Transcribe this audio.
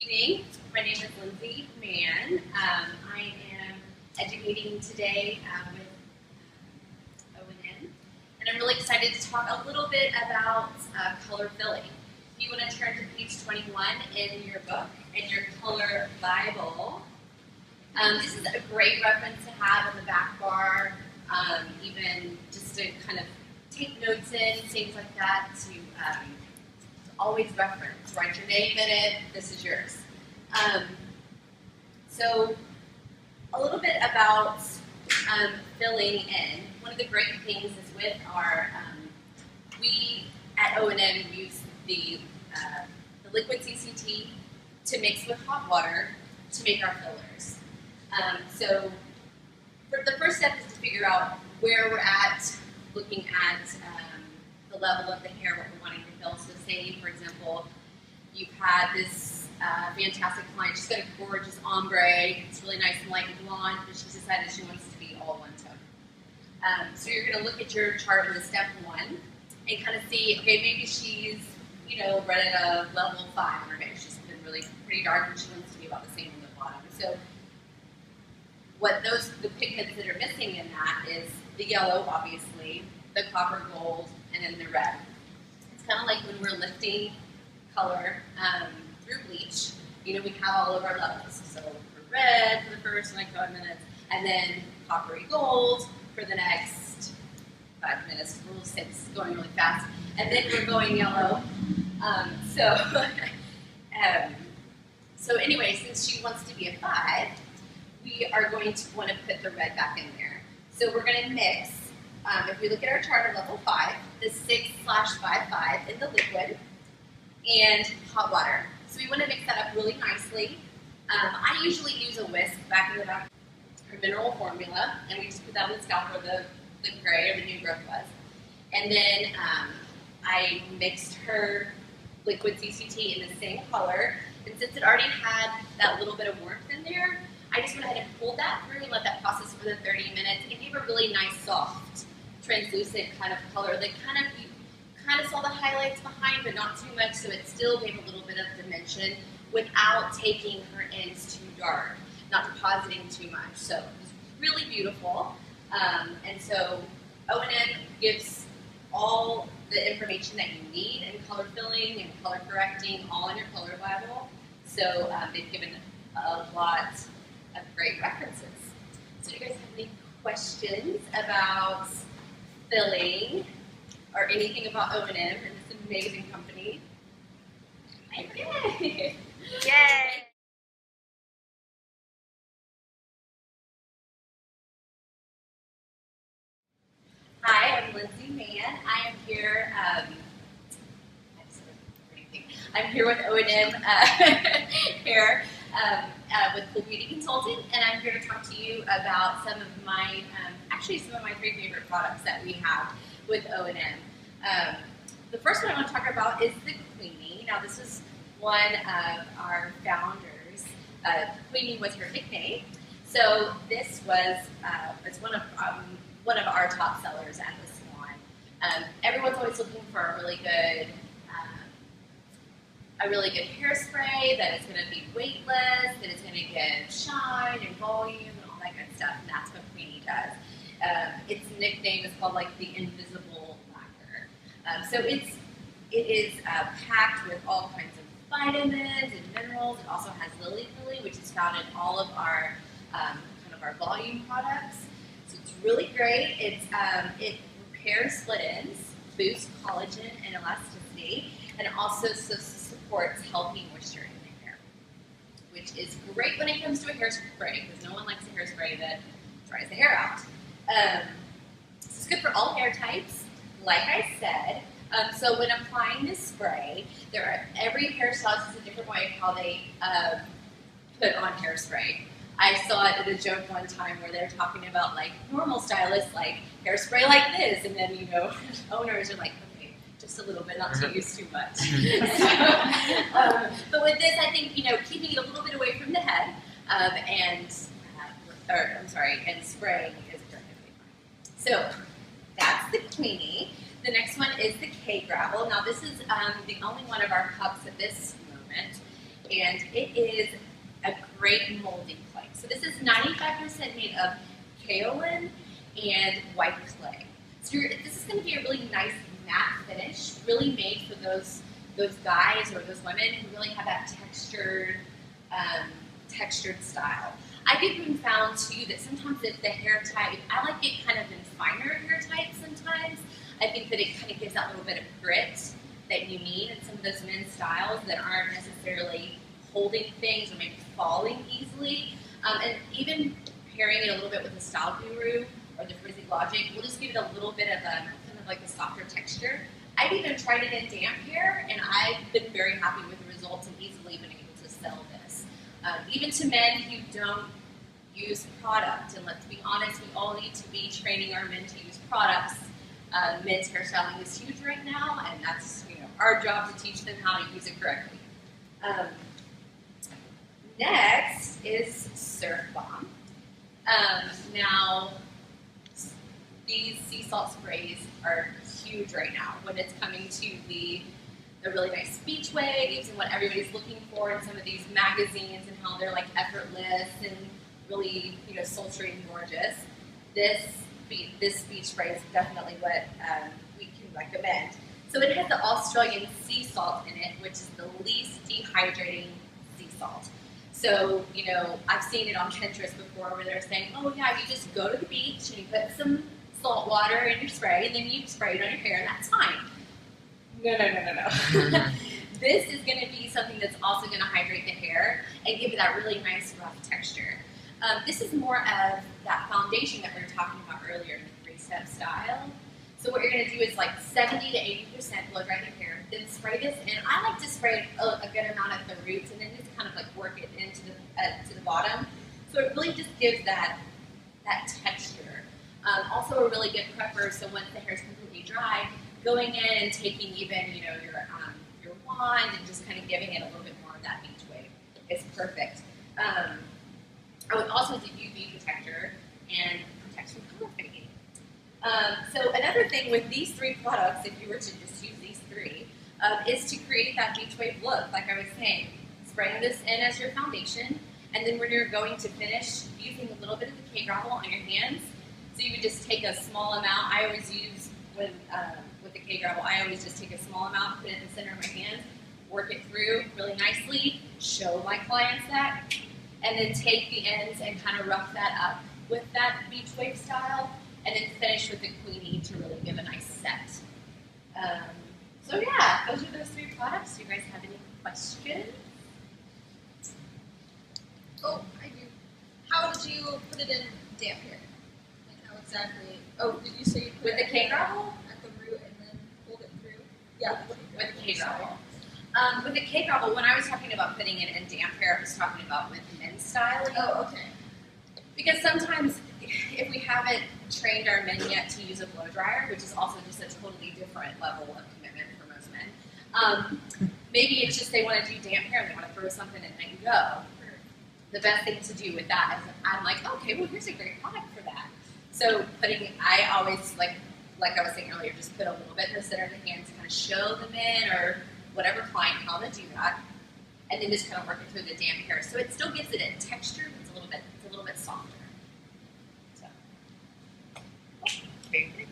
Good evening. My name is Lindsey I am educating today with O&M, and I'm really excited to talk a little bit about color filling. If you want to turn to page 21 in your book, in your color Bible, this is a great reference to have on the back bar, even just to kind of take notes in, things like that, to always reference. Write your name in it. This is yours. So a little bit about filling in. One of the great things is with our, we at O&M use the liquid CCT to mix with hot water to make our fillers. So for the first step is to figure out where we're at, looking at the level of the hair, what we're wanting to fill. So say, for example, you've had this fantastic client. She's got a gorgeous ombre. It's really nice and light and blonde, but she's decided she wants to be all one tone. So you're going to look at your chart in the step one and kind of see, okay, maybe she's, right at a level 5 on her hair. She's been really pretty dark and she wants to be about the same on the bottom. So what the pigments that are missing in that is the yellow, obviously, the copper gold, and then the red. It's kind of like when we're lifting color through bleach. We have all of our levels. So for red for the first 5 minutes, and then coppery gold for the next 5 minutes. Rule 6 going really fast, and then we're going yellow. So anyway, since she wants to be a 5, we are going to want to put the red back in there. So we're going to mix. If we look at our chart at level 5, the 6/5/5 in the liquid and hot water. So we want to mix that up really nicely. I usually use a whisk back in the back, her mineral formula, and we just put that on the scalp where the gray or the new growth was. And then I mixed her liquid CCT in the same color, and since it already had that little bit of warmth in there, I just went ahead and pulled that through and let that process for the 30 minutes. It gave a really nice, soft, translucent kind of color that you kind of saw the highlights behind, but not too much, so it still gave a little bit of dimension without taking her ends too dark, not depositing too much. So it was really beautiful. And so O&M gives all the information that you need in color filling and color correcting, all in your color Bible. So they've given a lot of great references. So do you guys have any questions about filling or anything about O&M and this amazing company? Yay! Yay! Hi, I'm Lindsey Mann. I am here. I'm here with O&M here with Blue Beauty Consulting, and I'm here to talk to you about some of my 3 favorite products that we have with O&M. The first one I want to talk about is the Queenie. Now, this is one of our founders. Queenie was her nickname, so this was it's one of our top sellers at the salon. Everyone's always looking for a really good hairspray that is going to be weightless, that is going to give shine and volume and all that good stuff, and that's what Queenie does. Its nickname is called the invisible lacquer. So it is packed with all kinds of vitamins and minerals. It also has lily, which is found in all of our our volume products. So it's really great. It repairs split ends, boosts collagen and elasticity, and it also supports healthy moisture in the hair, which is great when it comes to a hairspray, because no one likes a hairspray that dries the hair out. This is good for all hair types, like I said. So when applying this spray, every hairstylist has a different way of how they put on hairspray. I saw it at a joke one time where they're talking about normal stylists hairspray like this, and then owners are like, okay, just a little bit, not to use too much. But with this, I think keeping it a little bit away from the head and spraying is perfectly fine. So that's the Queenie. The next one is the K Gravel. Now this is the only one of our cups at this moment, and it is a great molding clay. So this is 95% made of kaolin and white clay. So this is going to be a really nice matte finish, really made for those guys or those women who really have that textured style. I've even found too that sometimes if the hair type, I like it kind of in finer hair types sometimes. I think that it kind of gives that little bit of grit that you need in some of those men's styles that aren't necessarily holding things or maybe falling easily. And even pairing it a little bit with the Style Guru or the Frizzy Logic will just give it a little bit of a kind of like a softer texture. I've even tried it in damp hair, and I've been very happy with the results and easily been able to sell this. Even to men who don't use product, and let's be honest, we all need to be training our men to use products. Men's hairstyling is huge right now, and that's our job to teach them how to use it correctly. Next is Surf Bomb. Now, these sea salt sprays are huge right now when it's coming to the really nice beach waves and what everybody's looking for in some of these magazines and how they're like effortless and really sultry and gorgeous. This beach spray is definitely what we can recommend. So it has the Australian sea salt in it, which is the least dehydrating sea salt. So, I've seen it on Pinterest before where they're saying, oh yeah, you just go to the beach and you put some salt water in your spray and then you spray it on your hair and that's fine. No. This is going to be something that's also going to hydrate the hair and give it that really nice rough texture. This is more of that foundation that we were talking about earlier in the 3-step style. So what you're going to do is like 70 to 80% blow dry your hair, then spray this in. I like to spray a good amount at the roots and then just kind of like work it into to the bottom. So it really just gives that texture. Also a really good prepper, so once the hair is completely dry, going in and taking even your wand and just kind of giving it a little bit more of that beach wave is perfect. I would also do UV protector and protects from color fading. So another thing with these 3 products, if you were to just use these 3, is to create that beach wave look. Like I was saying, spraying this in as your foundation, and then when you're going to finish, using a little bit of the K-Gravel on your hands. So you would just take a small amount. I always use, with the K-Gravel, I always just take a small amount, put it in the center of my hands, work it through really nicely, show my clients that, and then take the ends and kind of rough that up with that beach wave style, and then finish with the Queenie to really give a nice set. So yeah, those are those 3 products. Do you guys have any questions? Oh, I do. How did you put it in damp hair? Like how exactly? Oh, did you say you put With the K-Gravel? At the root and then pulled it through? Yeah. With the K-Gravel. With the K-Gravel, when I was talking about putting it in damp hair, I was talking about with men's styling. Oh, okay. Because sometimes, if we haven't trained our men yet to use a blow dryer, which is also just a totally different level of commitment for most men, maybe it's just they want to do damp hair and they want to throw something and then go. The best thing to do with that is I'm like, okay, well, here's a great product for that. So I always, like I was saying earlier, just put a little bit in the center of the hands, kind of show the men or whatever client how to do that, and then just kind of work it through the damp hair. So it still gives it a texture, but it's a little bit softer. So, very good.